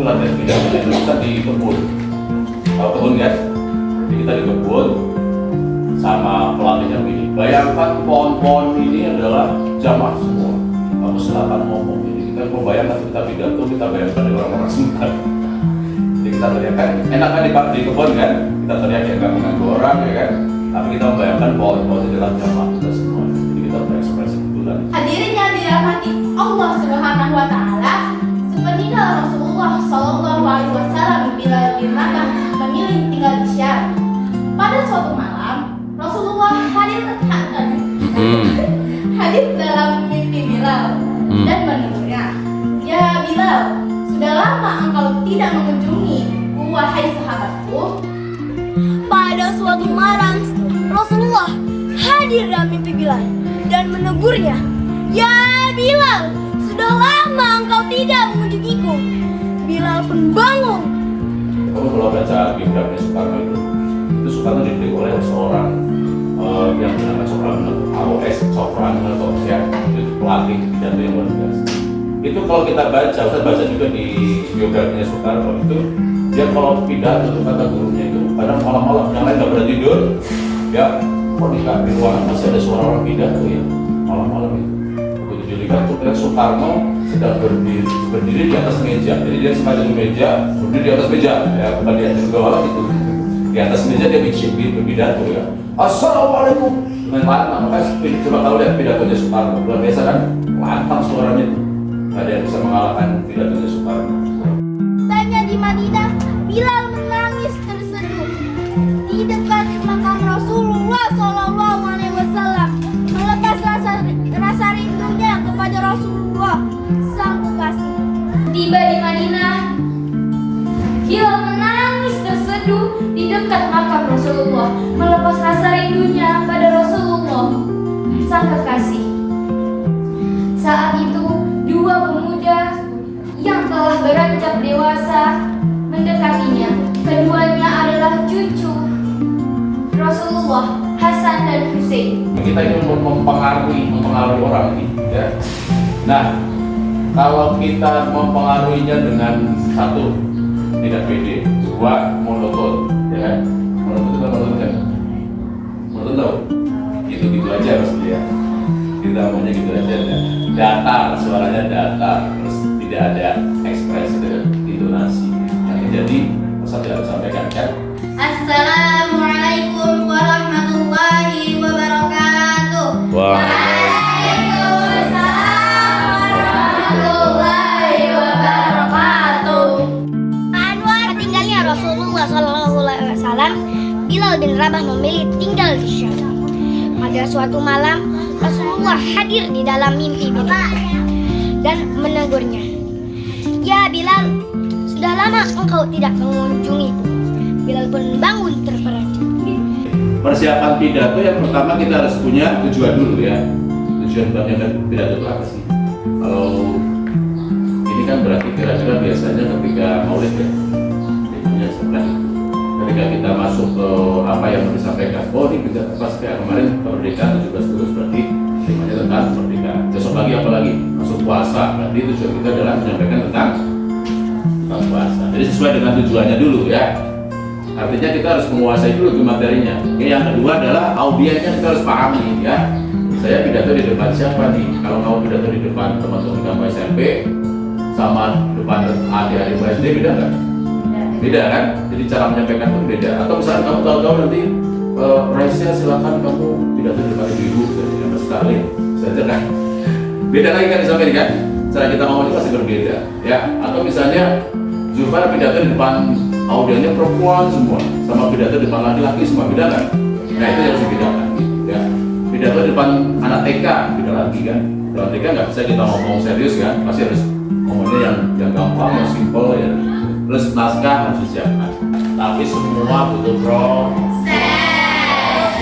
latihan pidato itu kita di kebun. Tahu kebun kan? Jadi kita di kebun sama pelatihnya begini. Bayangkan pohon-pohon ini adalah jamaah semua. Kamu silakan ngomong ini. Kita mau bayangkan kita pidato, kita bayangkan di orang-orang sebentar. Jadi kita teriakkan, enak kan di kebun kan? Kita teriak ya kan mengganggu orang ya kan? Tapi kita membayangkan pohon-pohon itu adalah jamaah kita semua. Jadi kita berekspresi betulan. Hadirin yang dirahmati Allah Subhanahu wa taala, sepeninggal Rasulullah sallallahu alaihi wasallam bila bin Rabah memilih tinggal di Syam. Pada suatu malam, Rasulullah hadir dalam mimpi Bilal dan menegurnya, "Ya Bilal, sudah lama engkau tidak mengunjungi wahai sahabatku." Pada suatu malam, Rasulullah hadir dalam mimpi Bilal dan menegurnya, "Ya Bilal, sudah lama engkau tidak mengunjungiku." Bilal pun bangun. Kamu kalau baca biografi Soekarno itu Soekarno dididik oleh seorang yang bernama Soekarno AOS, Soekarno ya, itu pelatih pidato yang luar biasa. Itu kalau kita baca, saya baca juga di biografinya Soekarno itu, dia kalau pidato itu kata gurunya itu kadang malam-malam yang lain nggak pada tidur, ya kok di ruangan masih ada suara orang pidato ya malam-malam itu. Begitu dilihat tuh Soekarno sedang berdiri di atas meja, jadi dia sengaja di meja, berdiri di atas meja, ya bukan di atas bawah gitu. Di atas meja dia bikin pidato ya. Assalamualaikum. Dengan lantang, makanya coba kalau lihat pidatonya Soekarno, luar biasa kan, lantang suaranya itu. Gak ada yang bisa mengalahkan pidatonya Soekarno. Tanya di Madinah, Bilal menangis terseduh di dekat makam Rasulullah Sallallahu Alaihi Wasallam, melepas rasa rindunya kepada Rasulullah sang kekasih. Tiba di Madinah, Bilal menangis terseduh di dekat makam Rasulullah, melepas rasa rindunya pada Rasulullah sang kekasih. Saat itu dua pemuda yang telah beranjak dewasa mendekatinya. Keduanya adalah cucu Rasulullah, Hasan dan Hussein. Kita ini mempengaruhi orang ini, ya. Nah, kalau kita mempengaruhinya dengan satu, tidak pede, dua, monoton, ya kan? Monoton kan? Monoton tahu? Gitu-gitu aja maksudnya ya. Kita maunya gitu aja, ya. Datar, suaranya datar, terus tidak ada ekspresi dengan intonasi. Yang jadi, Ustaz tidak sampaikan kan? Assalamualaikum warahmatullahi wabarakatuh. Waalaikumsalam warahmatullahi wabarakatuh. Anwar tinggalnya Rasulullah Sallallahu Alaihi Wasallam, Bilal bin Rabah memilih tinggal di Syam. Pada suatu malam, Rasulullah hadir di dalam mimpi Bilal dan menegurnya, "Ya Bilal, sudah lama engkau tidak mengunjungiku." Bilal pun bangun terperanjat. Persiapan pidato yang pertama kita harus punya tujuan dulu ya. Tujuan menyampaikan pidato itu apa sih? Kalau ini kan berarti kira-kira biasanya ketika maulid ya, punya sebelah. Ketika kita masuk ke apa yang mau disampaikan, oh ini pidato pas kayak kemarin kemerdekaan 17 Agustus berarti temanya tentang kemerdekaan. Besok lagi apa lagi? Masuk puasa, berarti tujuan kita adalah menyampaikan tentang puasa. Jadi sesuai dengan tujuannya dulu ya. Artinya kita harus menguasai dulu materinya. Oke, yang kedua adalah audiensnya kita harus pahami ya. Saya pidato di depan siapa nih? Kalau kamu pidato di depan teman-teman kamu SMP sama depan adik-adik SD beda nggak? Beda kan? Jadi cara menyampaikan itu beda. Atau misalnya kamu tahu-tahu nanti Raisya silakan kamu pidato di depan ibu-ibu, saya sekali, saja kan? Beda lagi kan disampaikan kan? Cara kita ngomongnya pasti berbeda ya. Atau misalnya Zulfan pidato di depan audiensnya perempuan semua, sama pidato di depan laki-laki semua, beda kan? Nah itu yang harus dibedakan ya. Pidato di depan anak TK beda lagi kan. Dalam TK nggak bisa kita ngomong serius kan, pasti harus ngomongnya yang gampang, yang simple ya. Terus naskah harus disiapkan. Tapi semua butuh proses.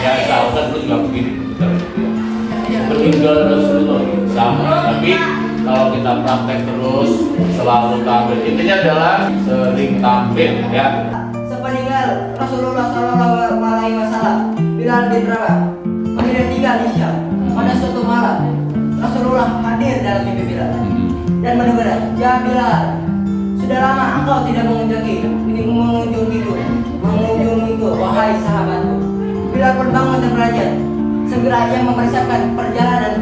Ya tahu kan lu juga begini, meninggal Rasulullah sama. Tapi kalau kita praktek terus, selalu tampil. Intinya adalah sering tampil ya. Sepeninggal Rasulullah Sallallahu Alaihi Wasallam, Bilal bin Rabah akhirnya tinggal di Syam. Pada suatu malam, Rasulullah hadir dalam mimpi Bilal dan menegur, "Ya Bilal, Sudah lama engkau tidak mengunjungiku, wahai sahabatku. Bilal pun bangun dan beranjak. Segera ia mempersiapkan perjalanan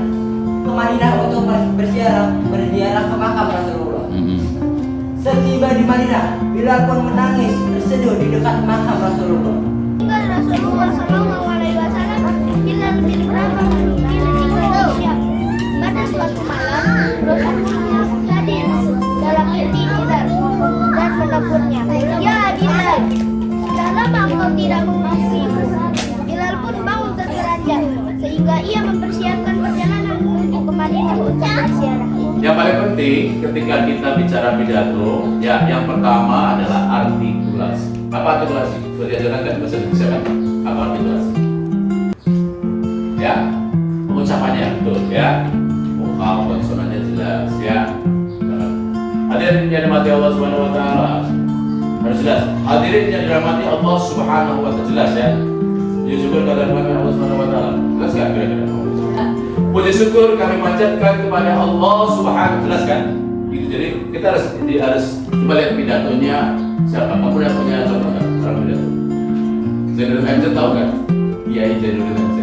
ke Madinah untuk berziarah ke makam Rasulullah. Setiba di Madinah, Bilal pun menangis terseduh di dekat makam Rasulullah. Tinggal Rasulullah Shallallahu Alaihi Wasallam Bilal bin Rabah tinggal di Syam. Pada suatu malam, Rasulullah hadir dalam mimpi Bilal dan menegurnya. Ya Bilal, sudah lama engkau tidak mengunjungiku. Bilal pun bangun terperanjat sehingga ia mempersiapkan perjalanan menuju ke Madinah untuk berziarah. Yang paling penting ketika kita bicara pidato, ya yang pertama adalah artikulasi. Apa artikulasi? Sudah diajarkan kan bahasa Indonesia kan? Apa artikulasi? Ya, pengucapannya betul ya. Vokal konsonannya jelas ya. Hadirin yang dirahmati Allah Subhanahu wa taala. Harus jelas. Hadirin yang dirahmati Allah Subhanahu wa taala, jelas ya. Puji syukur kepada Allah Subhanahu wa taala. Jelas enggak kira-kira? Puji syukur kami panjatkan kepada Allah Subhanahu, jelas kan? Gitu. Jadi kita harus coba lihat pidatonya siapa. Kamu udah punya contoh enggak orang pidato? Zainuddin MZ tahu kan? Kiai Zainuddin MZ.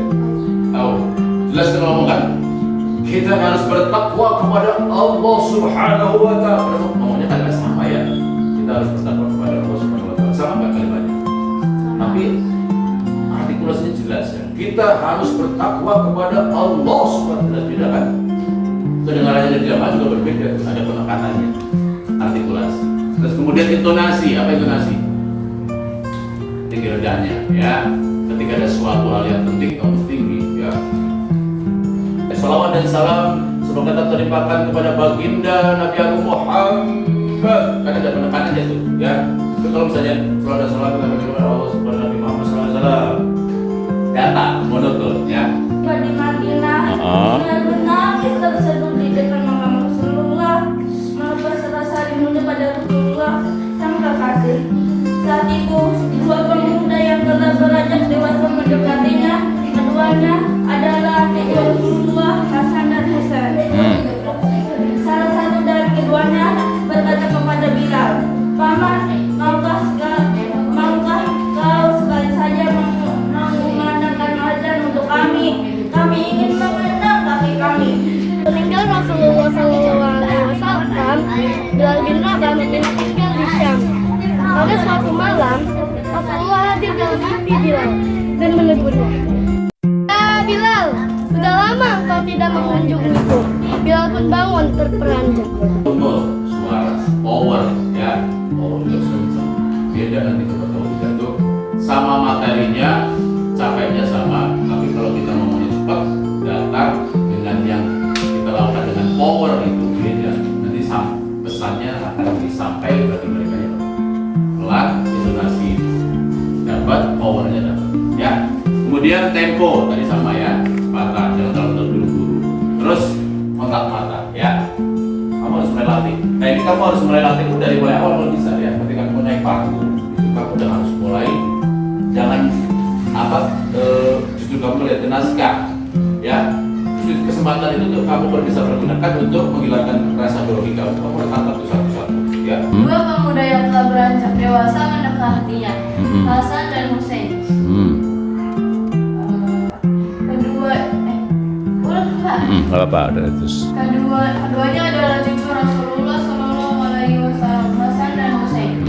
Tahu. Jelas kan ngomong kan? Kita harus bertakwa kepada Allah Subhanahu wa taala. Ngomongnya kan enggak sama ya. Kita harus bertakwa kepada Allah Subhanahu wa taala. Sama enggak kalimatnya? Tapi artikulasinya jelas ya. Kita harus bertakwa kepada Allah Subhanahu wa taala, tidak kan? Kedengarannya dari jamaah juga berbeda, ada penekanannya. Artikulasi. Terus kemudian intonasi, apa intonasi? Tinggi rendahnya ya. Ketika ada suatu hal yang penting, kamu tinggi ya. Salawat dan salam semoga tetap terlimpahkan kepada baginda Nabi Agung Muhammad. Kan ada penekanannya tuh ya. Itu kalau misalnya salawat dan salam kepada Allah kepada Nabi Muhammad SAW, data monoton ya. Di Madinah, benar-benar kita terseduh di depan makam Rasulullah, berserasa rindunya pada Rasulullah sang kekasih. Saat itu dua pemuda yang telah beranjak dewasa mendekatinya. Keduanya adalah kedua Rasulullah, Hasan dan Husain. Salah satu dari keduanya berkata kepada Bilal, "Paman, maukah kau sekali saja mengumandangkan azan untuk kami? Kami ingin mengenang kaki kami." Meninggal Rasulullah SAW, Bilal bin Rabah tinggal di Syam. Pada suatu malam, Rasulullah hadir dalam mimpi Bilal dan menegurnya. Ya Bilal, sudah lama engkau tidak mengunjungiku. Bilal pun bangun terperanjat. Suara, power ya, power juga susah. Beda nanti coba tahu pidato. Sama materinya, capeknya sama. Tapi kalau kita ngomongnya cepat, datang dengan yang kita lakukan dengan power itu beda. Nanti pesannya akan disampaikan bagi mereka yang pelan, intonasi dapat, powernya dapat. Ya. Kemudian tempo tadi sama ya, mata jangan terlalu terburu-buru. Terus kontak mata ya. Kamu harus mulai latih. Nah ini kamu harus mulai latih dari mulai awal kalau bisa ya. Ketika kamu naik panggung, itu kamu udah harus mulai. Jangan justru kamu lihat naskah ya. Justru kesempatan itu untuk kamu bisa pergunakan untuk menghilangkan rasa grogi kamu. Kamu harus tangkap satu-satu ya. Dua pemuda yang telah beranjak dewasa mendekatinya, Hasan dan Husain. Apa ada terus? Keduanya adalah cucu Rasulullah Shallallahu Alaihi Wasallam, Hasan dan Husain.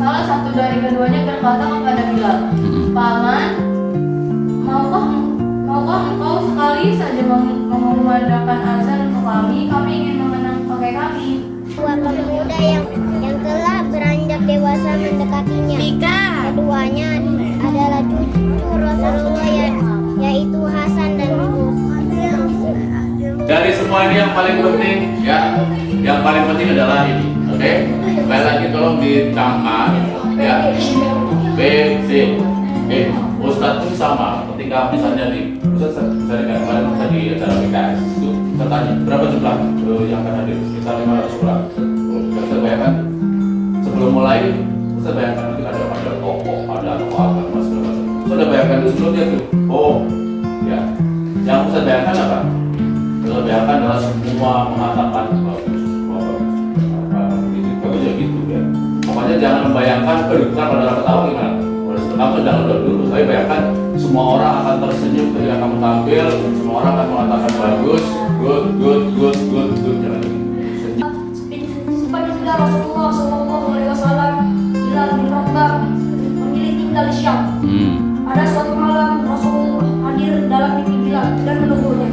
Salah satu dari keduanya berkata kepada Bilal, "Paman, maukah engkau sekali saja mengumandangkan azan untuk kami? Kami ingin mengenang kakek kami." Dua pemuda yang telah beranjak dewasa mendekatinya. Keduanya adalah cucu Rasulullah yaitu Hasan dan Husain. Dari semua ini yang paling penting ya, yang paling penting adalah ini, oke? Sekali lagi tolong dicatat ya. B, C, Ustadz pun sama. Ketika misalnya misalnya kemarin tadi acara PKS itu tertanya berapa jumlah yang akan hadir, sekitar 500 orang. Saya bayangkan sebelum mulai, saya bayangkan mungkin ada tokoh, ada apa, segala macam. Sudah bayangkan itu sebelumnya tuh, oh ya, yang saya bayangkan apa? Bayangkan adalah semua mengatakan bagus, jangan membayangkan, kenapa darah ketawa gimana? Kamu jangan dulu, tapi bayangkan semua orang akan tersenyum ketika kamu tampil, semua orang akan mengatakan bagus, good, jangan Seperti sudah Rasulullah SAW bila bin Rabah memilih tinggal di Syam. Pada suatu malam Rasulullah hadir dalam mimpi Bilal dan menegurnya.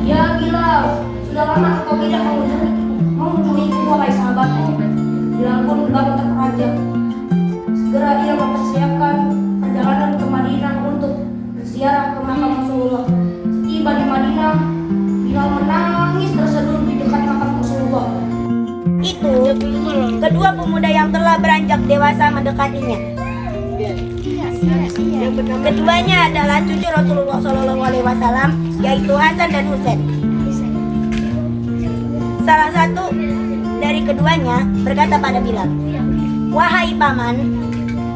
Ya Bilal, sudah lama engkau tidak mengunjungiku wahai sahabatku. Bilal pun bangun terperanjat. Segera ia mempersiapkan perjalanan ke Madinah untuk berziarah ke makam Rasulullah. Setiba di Madinah, Bilal menangis terseduh di dekat makam Rasulullah. Itu kedua pemuda yang telah beranjak dewasa mendekatinya. Keduanya adalah cucu Rasulullah SAW, yaitu Hasan dan Husain. Salah satu dari keduanya berkata pada Bilal, "Wahai paman,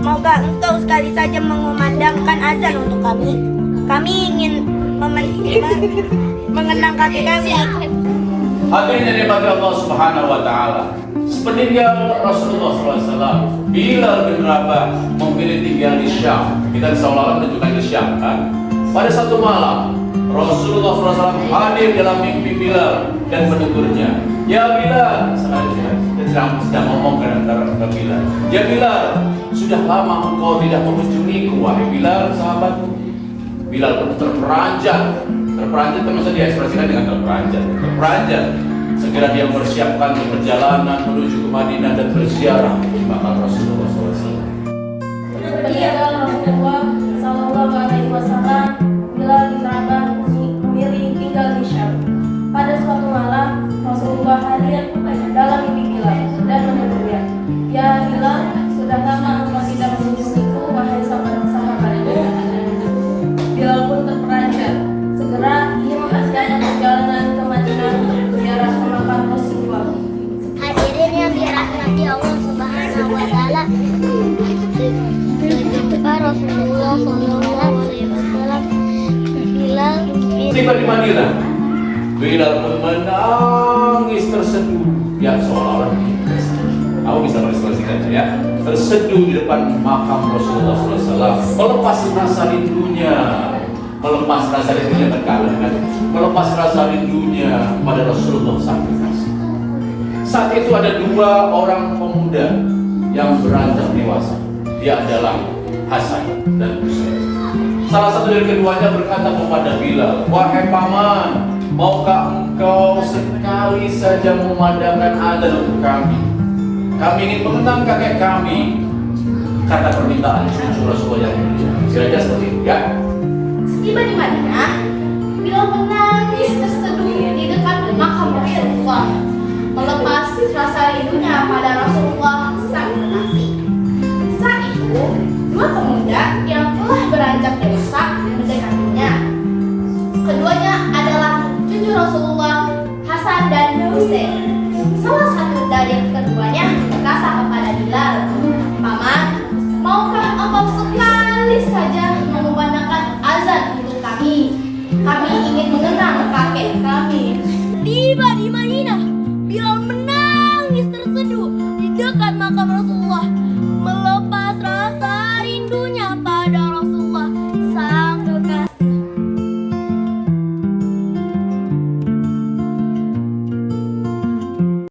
maukah engkau sekali saja mengumandangkan azan untuk kami? Kami ingin mengenang kakek kami." Hadirin yang dimuliakan Allah Subhanahu wa taala. Sepeninggal Rasulullah SAW, Bilal bin Rabah memilih tinggal di Syam. Kita seolah-olah menunjukkan di Syam kan? Pada satu malam, Rasulullah SAW hadir dalam mimpi Bilal dan menegurnya. Ya Bilal, sedang ngomong ke Bilal. Ya Bilal, sudah lama engkau tidak mengunjungiku, wahai Bilal, sahabatku. Bilal pun terperanjat termasuk dia ekspresikan dengan terperanjat. Segera dia mempersiapkan perjalanan menuju ke Madinah dan berziarah di makam Rasulullah SAW. Rasulullah Sallallahu Alaihi Wasallam Bilal bin Rabah memilih tinggal di Syam. Pada suatu malam Rasulullah hadir dalam mimpi Bilal dan menegurnya. Ya Bilal, sudah lama engkau tidak mengunjungiku wahai sahabatku. Bilal pun terperanjat. Segera ia mempersiapkan perjalanan ke Madinah untuk berziarah ke makam Rasulullah. Hadirin yang dirahmati Allah Subhanahu wa taala. Rasulullah SAW Bilal Tiba di Madinah, Bilal pun menangis terseduh. Ya seolah-olah aku bisa mengekspresikannya ya, terseduh di depan makam Rasulullah SAW, melepas rasa rindunya kan, melepas rasa rindunya pada Rasulullah SAW. Saat itu ada dua orang pemuda yang beranjak dewasa. Dia adalah Hasan dan Husain. Salah satu dari keduanya berkata kepada Bilal, "Wahai paman, maukah engkau sekali saja memandangkan azan untuk kami? Kami ingin mengenang kakek kami." Kata permintaan cucu Rasulullah yang mulia. Kira-kira seperti itu ya. Setiba di Madinah, Bilal menangis terseduh di dekat makam Rasulullah, melepas rasa rindunya pada Rasulullah sang kekasih. Saat itu, dua